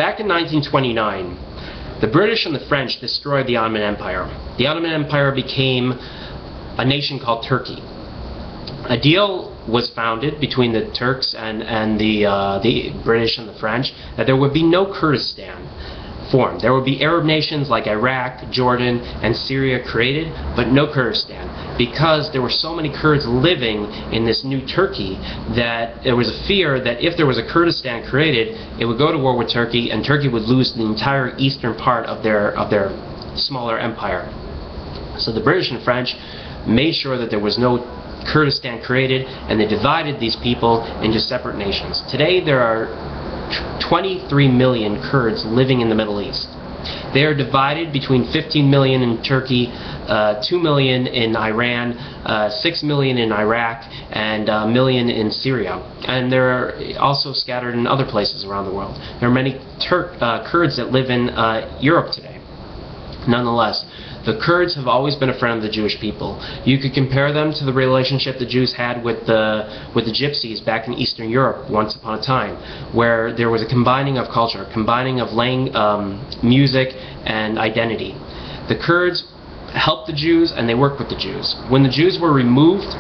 Back in 1929, the British and the French destroyed the Ottoman Empire. The Ottoman Empire became a nation called Turkey. A deal was founded between the Turks and the British and the French that there would be no Kurdistan formed. There would be Arab nations like Iraq, Jordan, and Syria created, but no Kurdistan, because there were so many Kurds living in this new Turkey that there was a fear that if there was a Kurdistan created, it would go to war with Turkey, and Turkey would lose the entire eastern part of their smaller empire. So the British and French made sure that there was no Kurdistan created, and they divided these people into separate nations. Today there are 23 million Kurds living in the Middle East. They are divided between 15 million in Turkey, 2 million in Iran, 6 million in Iraq, and 1 million in Syria. And they're also scattered in other places around the world. There are many Kurds that live in Europe today. Nonetheless, the Kurds have always been a friend of the Jewish people. You could compare them to the relationship the Jews had with the Gypsies back in Eastern Europe once upon a time, where there was a combining of culture, combining of music and identity. The Kurds helped the Jews and they worked with the Jews. When the Jews were removed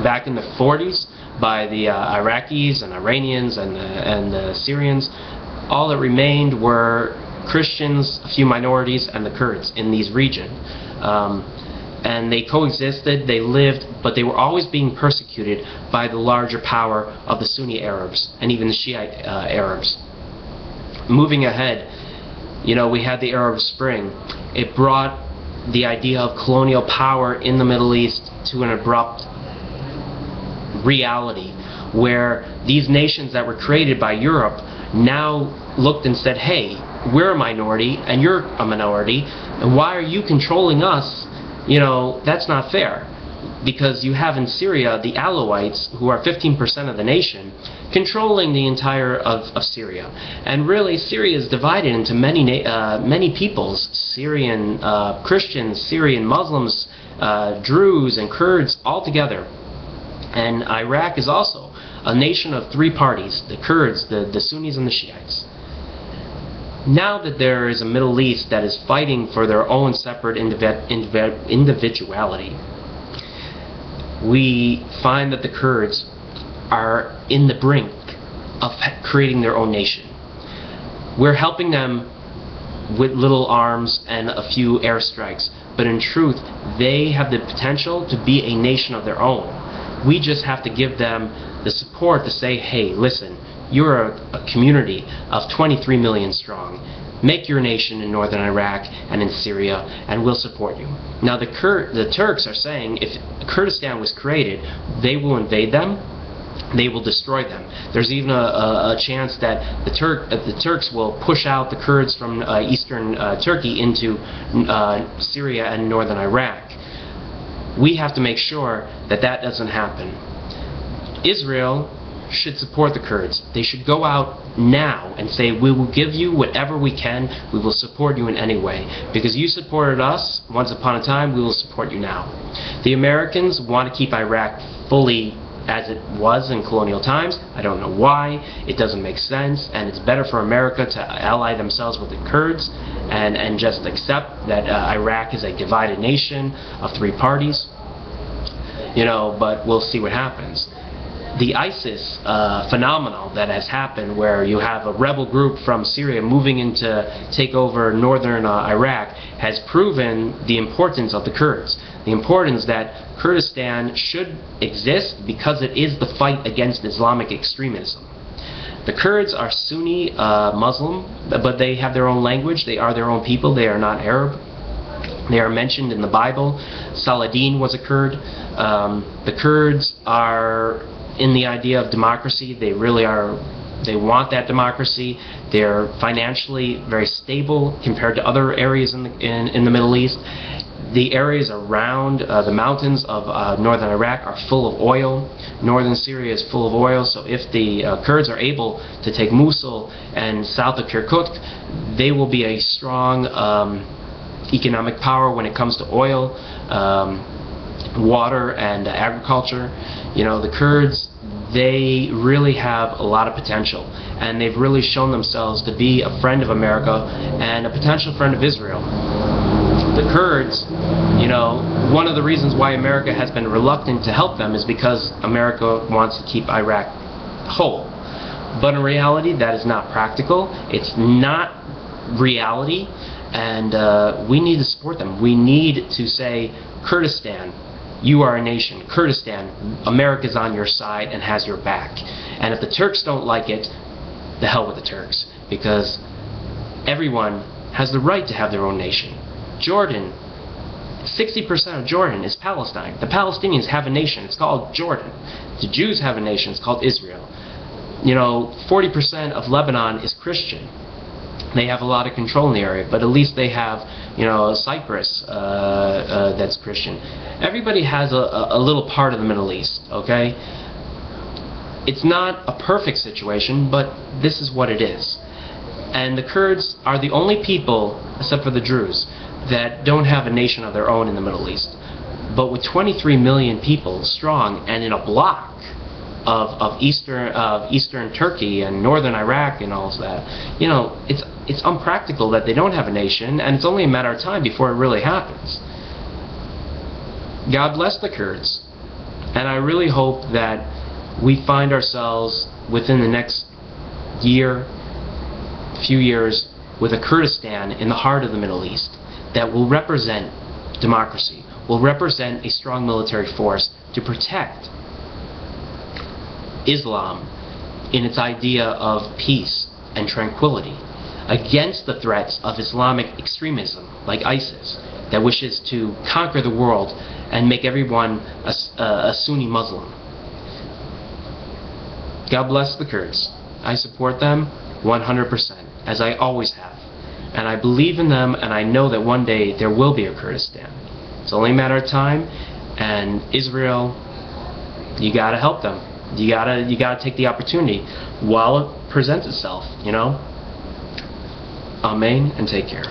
back in the 40s by the Iraqis and Iranians and the Syrians, all that remained were Christians, a few minorities, and the Kurds in these regions. And they coexisted, they lived, but they were always being persecuted by the larger power of the Sunni Arabs and even the Shiite Arabs. Moving ahead, we had the Arab Spring. It brought the idea of colonial power in the Middle East to an abrupt reality, where these nations that were created by Europe now looked and said, hey, we're a minority and you're a minority, and why are you controlling us? That's not fair, because you have in Syria the Alawites, who are 15% of the nation, controlling the entire of Syria. And really, Syria is divided into many peoples: Syrian Christians, Syrian Muslims, Druze, and Kurds all together. And Iraq is also a nation of three parties: the Kurds, the Sunnis, and the Shiites. Now that there is a Middle East that is fighting for their own separate individuality, we find that the Kurds are in the brink of creating their own nation. We're helping them with little arms and a few airstrikes, but in truth, they have the potential to be a nation of their own. We just have to give them the support to say, hey, listen, you're a community of 23 million strong. Make your nation in northern Iraq and in Syria, and we'll support you. Now the Turks are saying if Kurdistan was created, they will invade them, they will destroy them. There's even a chance that the Turks will push out the Kurds from eastern Turkey into Syria and northern Iraq. We have to make sure that that doesn't happen. Israel should support the Kurds. They should go out now and say, we will give you whatever we can, we will support you in any way. Because you supported us once upon a time, we will support you now. The Americans want to keep Iraq fully as it was in colonial times. I don't know why. It doesn't make sense, and it's better for America to ally themselves with the Kurds and just accept that Iraq is a divided nation of three parties. But we'll see what happens. The ISIS phenomenon that has happened, where you have a rebel group from Syria moving in to take over northern Iraq, has proven the importance of the Kurds. The importance that Kurdistan should exist because it is the fight against Islamic extremism. The Kurds are Sunni Muslim, but they have their own language. They are their own people. They are not Arab. They are mentioned in the Bible. Saladin was a Kurd. The Kurds are in the idea of democracy. They really are. They want that democracy. They're financially very stable compared to other areas in the Middle East. The areas around the mountains of northern Iraq are full of oil. Northern Syria is full of oil, so if the Kurds are able to take Mosul and south of Kirkuk, they will be a strong economic power when it comes to oil, water, and agriculture. The Kurds, they really have a lot of potential, and they've really shown themselves to be a friend of America and a potential friend of Israel. The Kurds, you know, one of the reasons why America has been reluctant to help them is because America wants to keep Iraq whole. But in reality, that is not practical. It's not reality, and we need to support them. We need to say, Kurdistan, you are a nation. Kurdistan, America's on your side and has your back. And if the Turks don't like it, the hell with the Turks, because everyone has the right to have their own nation. Jordan, 60% of Jordan is Palestine. The Palestinians have a nation. It's called Jordan. The Jews have a nation. It's called Israel. You know, 40% of Lebanon is Christian. They have a lot of control in the area, but at least they have, you know, Cyprus that's Christian. Everybody has a little part of the Middle East, okay? It's not a perfect situation, but this is what it is. And the Kurds are the only people, except for the Druze, that don't have a nation of their own in the Middle East. But with 23 million people strong and in a block of eastern Turkey and northern Iraq and all of that, you know, it's unpractical that they don't have a nation, and it's only a matter of time before it really happens. God bless the Kurds, and I really hope that we find ourselves within the next year, few years, with a Kurdistan in the heart of the Middle East that will represent democracy, will represent a strong military force to protect Islam in its idea of peace and tranquility against the threats of Islamic extremism like ISIS that wishes to conquer the world and make everyone a Sunni Muslim. God bless the Kurds. I support them 100%, as I always have. And I believe in them, and I know that one day there will be a Kurdistan. It's only a matter of time, and Israel, you gotta help them. You gotta take the opportunity while it presents itself, you know? Amen, and take care.